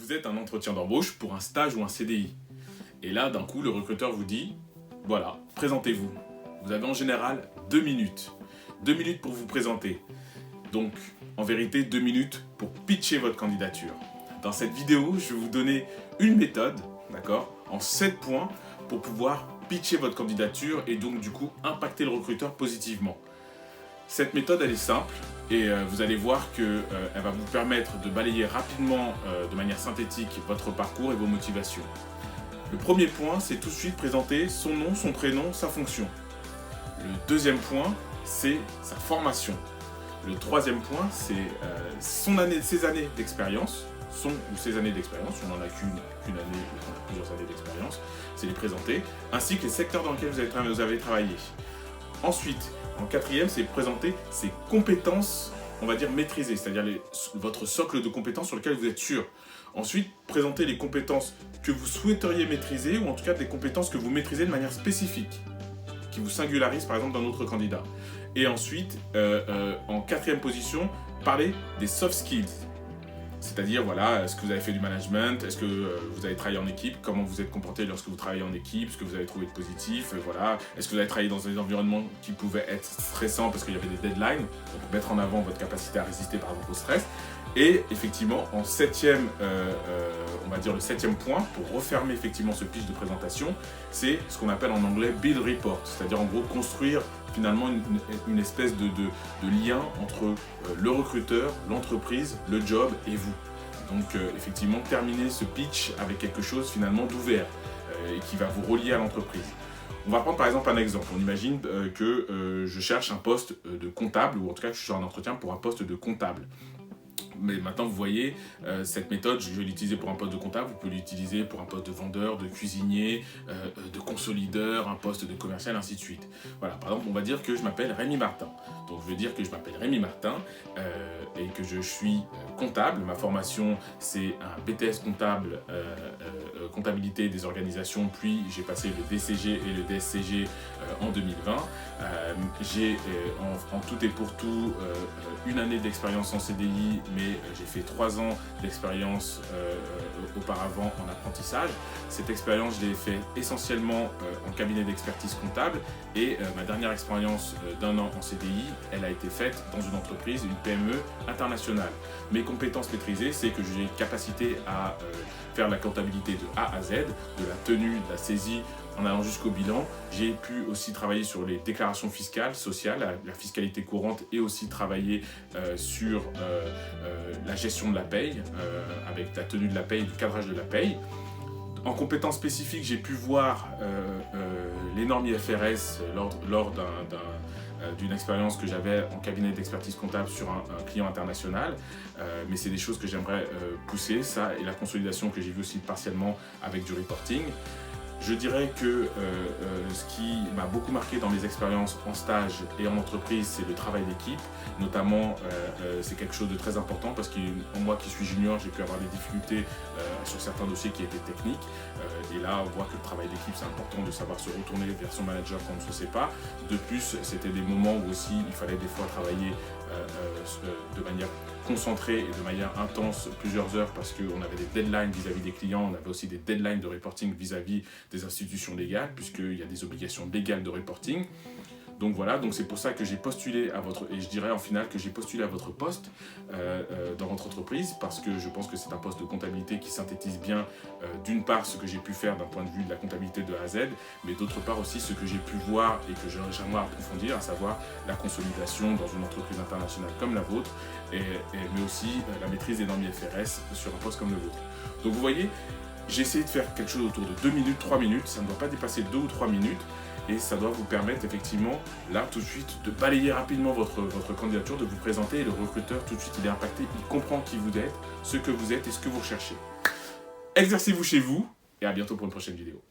Vous êtes un entretien d'embauche pour un stage ou un CDI. Et là, d'un coup, le recruteur vous dit, voilà, présentez-vous. Vous avez en général 2 minutes. 2 minutes pour vous présenter. Donc, en vérité, 2 minutes pour pitcher votre candidature. Dans cette vidéo, je vais vous donner une méthode, d'accord, en 7 points pour pouvoir pitcher votre candidature et donc du coup impacter le recruteur positivement. Cette méthode, elle est simple et vous allez voir qu'elle va vous permettre de balayer rapidement, de manière synthétique, votre parcours et vos motivations. Le premier point, c'est tout de suite présenter son nom, son prénom, sa fonction. Le deuxième point, c'est sa formation. Le troisième point, c'est ses années d'expérience, son ou ses années d'expérience, on n'en a qu'une année ou qu'on a plusieurs années d'expérience, c'est les présenter, ainsi que les secteurs dans lesquels vous avez travaillé. Ensuite, en quatrième, c'est présenter ses compétences, on va dire maîtrisées, c'est-à-dire votre socle de compétences sur lequel vous êtes sûr. Ensuite, présenter les compétences que vous souhaiteriez maîtriser, ou en tout cas des compétences que vous maîtrisez de manière spécifique, qui vous singularisent par exemple d'un autre candidat. Et ensuite, en quatrième position, parler des soft skills. C'est-à-dire, voilà, est-ce que vous avez fait du management, est-ce que vous avez travaillé en équipe, comment vous êtes comporté lorsque vous travaillez en équipe, ce que vous avez trouvé de positif, voilà. Est-ce que vous avez travaillé dans des environnements qui pouvaient être stressants parce qu'il y avait des deadlines, donc mettre en avant votre capacité à résister par exemple au stress. Et effectivement, en septième, on va dire le septième point, pour refermer effectivement ce pitch de présentation, c'est ce qu'on appelle en anglais build report, c'est-à-dire en gros construire finalement une espèce de lien entre le recruteur, l'entreprise, le job et vous. Donc effectivement, terminer ce pitch avec quelque chose finalement d'ouvert et qui va vous relier à l'entreprise. On va prendre par exemple un exemple. On imagine que je cherche un poste de comptable, ou en tout cas que je suis en entretien pour un poste de comptable. Mais maintenant, vous voyez, cette méthode, je vais l'utiliser pour un poste de comptable, vous pouvez l'utiliser pour un poste de vendeur, de cuisinier, de consolideur, un poste de commercial, ainsi de suite. Voilà, par exemple, on va dire que je m'appelle Rémi Martin. Donc, je veux dire que je m'appelle Rémi Martin et que je suis comptable. Ma formation, c'est un BTS comptable, comptabilité des organisations, puis j'ai passé le DCG et le DSCG en 2020. J'ai en tout et pour tout une année d'expérience en CDI, mais j'ai fait 3 ans d'expérience auparavant en apprentissage. Cette expérience, je l'ai fait essentiellement en cabinet d'expertise comptable et ma dernière expérience d'1 an en CDI, elle a été faite dans une entreprise, une PME internationale. Mes compétences maîtrisées, c'est que j'ai une capacité à faire la comptabilité de A à Z, de la tenue, de la saisie, en allant jusqu'au bilan. J'ai pu aussi travailler sur les déclarations fiscales, sociales, la fiscalité courante, et aussi travailler sur la gestion de la paye, avec la tenue de la paye, du cadrage de la paye. En compétences spécifiques, j'ai pu voir les normes IFRS lors d'une expérience que j'avais en cabinet d'expertise comptable sur un client international, mais c'est des choses que j'aimerais pousser, ça, et la consolidation que j'ai vu aussi partiellement avec du reporting. Je dirais que ce qui m'a beaucoup marqué dans mes expériences en stage et en entreprise, c'est le travail d'équipe. Notamment, c'est quelque chose de très important parce que moi qui suis junior, j'ai pu avoir des difficultés sur certains dossiers qui étaient techniques. Et là, on voit que le travail d'équipe, c'est important de savoir se retourner vers son manager quand on ne se sait pas. De plus, c'était des moments où aussi il fallait des fois travailler de manière concentrée et de manière intense plusieurs heures parce qu'on avait des deadlines vis-à-vis des clients, on avait aussi des deadlines de reporting vis-à-vis des institutions légales puisqu'il y a des obligations légales de reporting. Donc voilà, donc c'est pour ça que j'ai postulé à votre, et je dirais en finale que j'ai postulé à votre poste dans votre entreprise parce que je pense que c'est un poste de comptabilité qui synthétise bien d'une part ce que j'ai pu faire d'un point de vue de la comptabilité de A à Z, mais d'autre part aussi ce que j'ai pu voir et que j'aimerais approfondir, à savoir la consolidation dans une entreprise internationale comme la vôtre, mais aussi la maîtrise des normes IFRS sur un poste comme le vôtre. Donc vous voyez, j'ai essayé de faire quelque chose autour de 2 minutes, 3 minutes, ça ne doit pas dépasser 2 ou 3 minutes. Et ça doit vous permettre effectivement, là tout de suite, de balayer rapidement votre candidature, de vous présenter. Et le recruteur, tout de suite, il est impacté, il comprend qui vous êtes, ce que vous êtes et ce que vous recherchez. Exercez-vous chez vous et à bientôt pour une prochaine vidéo.